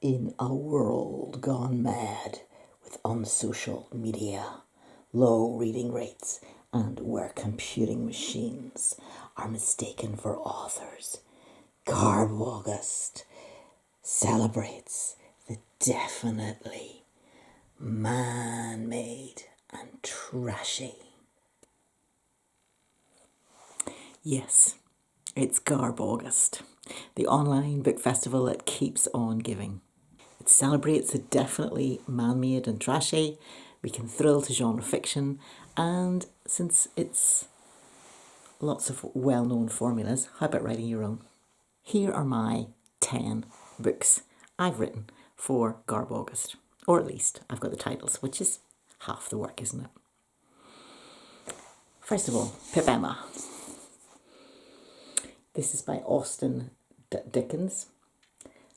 In a world gone mad with unsocial media, low reading rates, and where computing machines are mistaken for authors, GarbAugust celebrates the definitely man-made and trashy. Yes, it's GarbAugust, the online book festival that keeps on giving. It celebrates the definitely man-made and trashy. We can thrill to genre fiction, and since it's lots of well-known formulas, how about writing your own? Here are my 10 books I've written for GarbAugust, or at least I've got the titles, which is half the work, isn't it? First of all, Pip Emma. This is by Austen Dickens.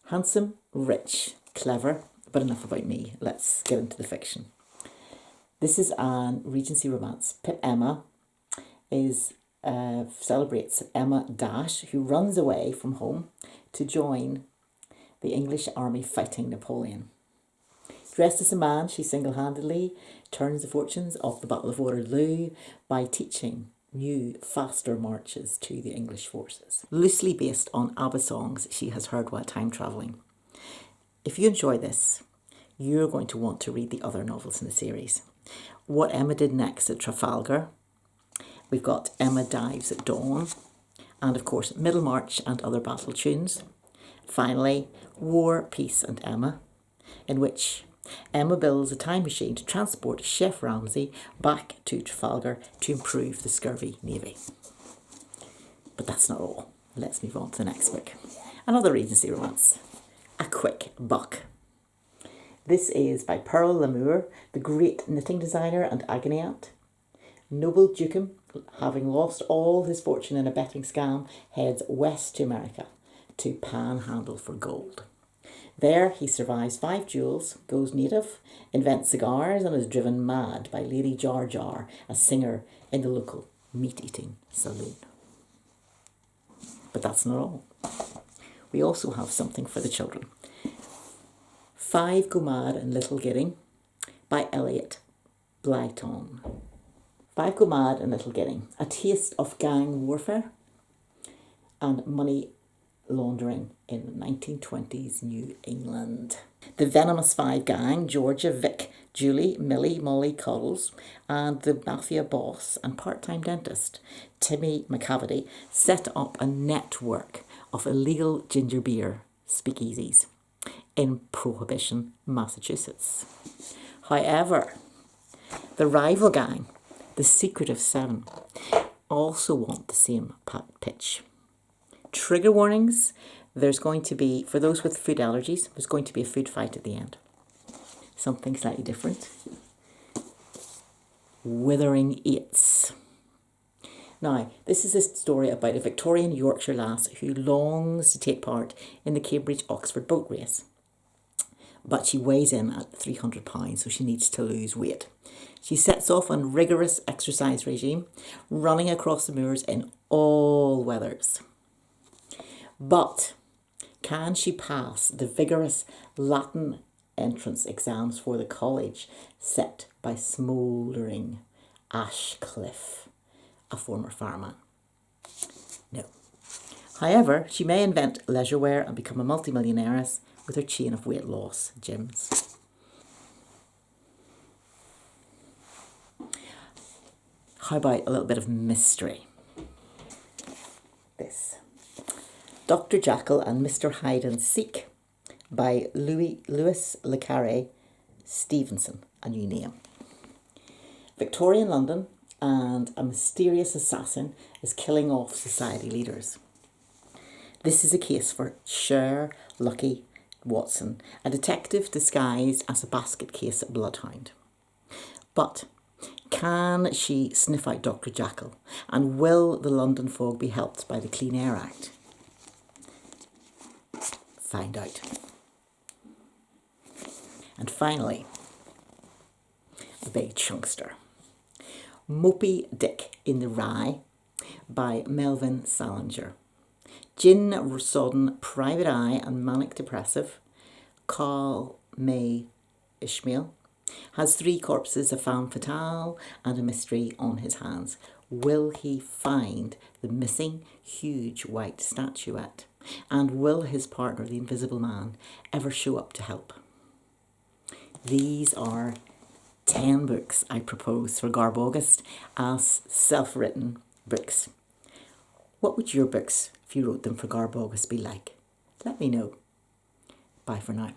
Handsome, rich, clever, but enough about me. Let's get into the fiction. This is an Regency romance. Pip Emma celebrates Emma Dash, who runs away from home to join the English army fighting Napoleon. Dressed as a man, she single-handedly turns the fortunes of the Battle of Waterloo by teaching new, faster marches to the English forces. Loosely based on ABBA songs she has heard while time travelling. If you enjoy this, you're going to want to read the other novels in the series. What Emma Did Next at Trafalgar. We've got Emma Dives at Dawn. And of course, Middlemarch and Other Battle Tunes. Finally, War, Peace and Emma, in which Emma builds a time machine to transport Chef Ramsay back to Trafalgar to improve the scurvy navy. But that's not all. Let's move on to the next book. Another Regency romance, A Quick Buck. This is by Pearl Lamour, the great knitting designer and agony aunt. Noble Dukem, having lost all his fortune in a betting scam, heads west to America to panhandle for gold. There he survives 5 duels, goes native, invents cigars and is driven mad by Lady Jar Jar, a singer in the local meat-eating saloon. But that's not all. We also have something for the children. 5 Go Mad and Little Gidding by Eliott, Blytown. 5 Go Mad and Little Gidding, a taste of gang warfare and money laundering in 1920s New England. The Venomous 5 gang, Georgia, Vic, Julie, Millie, Molly, Cuddles, and the mafia boss and part-time dentist, Timmy McCavity, set up a network of illegal ginger beer speakeasies in Prohibition, Massachusetts. However, the rival gang, the Secretive 7, also want the same pitch. Trigger warnings, there's going to be, for those with food allergies, there's going to be a food fight at the end. Something slightly different. Withering 8. Now, this is a story about a Victorian Yorkshire lass who longs to take part in the Cambridge-Oxford boat race. But she weighs in at 300 pounds, so she needs to lose weight. She sets off on a rigorous exercise regime, running across the moors in all weathers. But can she pass the vigorous Latin entrance exams for the college set by smouldering Ashcliffe, a former fireman? No. However, she may invent leisure wear and become a multimillionaires with her chain of weight loss gyms. How about a little bit of mystery? This. Dr. Jackal and Mr. Hide and Seek by Louis Le Carré Stevenson, a new name. Victorian London, and a mysterious assassin is killing off society leaders. This is a case for Sher Lucky Watson, a detective disguised as a basket case bloodhound. But can she sniff out Dr. Jackal, and will the London fog be helped by the Clean Air Act? Find out. And finally, the big chunkster. Mopey Dick in the Rye by Melvyn Salinger. Gin-sodden private eye and manic depressive, Carl May Ishmael has 3 corpses, a femme fatale and a mystery on his hands. Will he find the missing huge white statuette? And will his partner, the Invisible Man, ever show up to help? These are 10 books I propose for GarbAugust as self-written books. What would your books, if you wrote them for GarbAugust, be like? Let me know. Bye for now.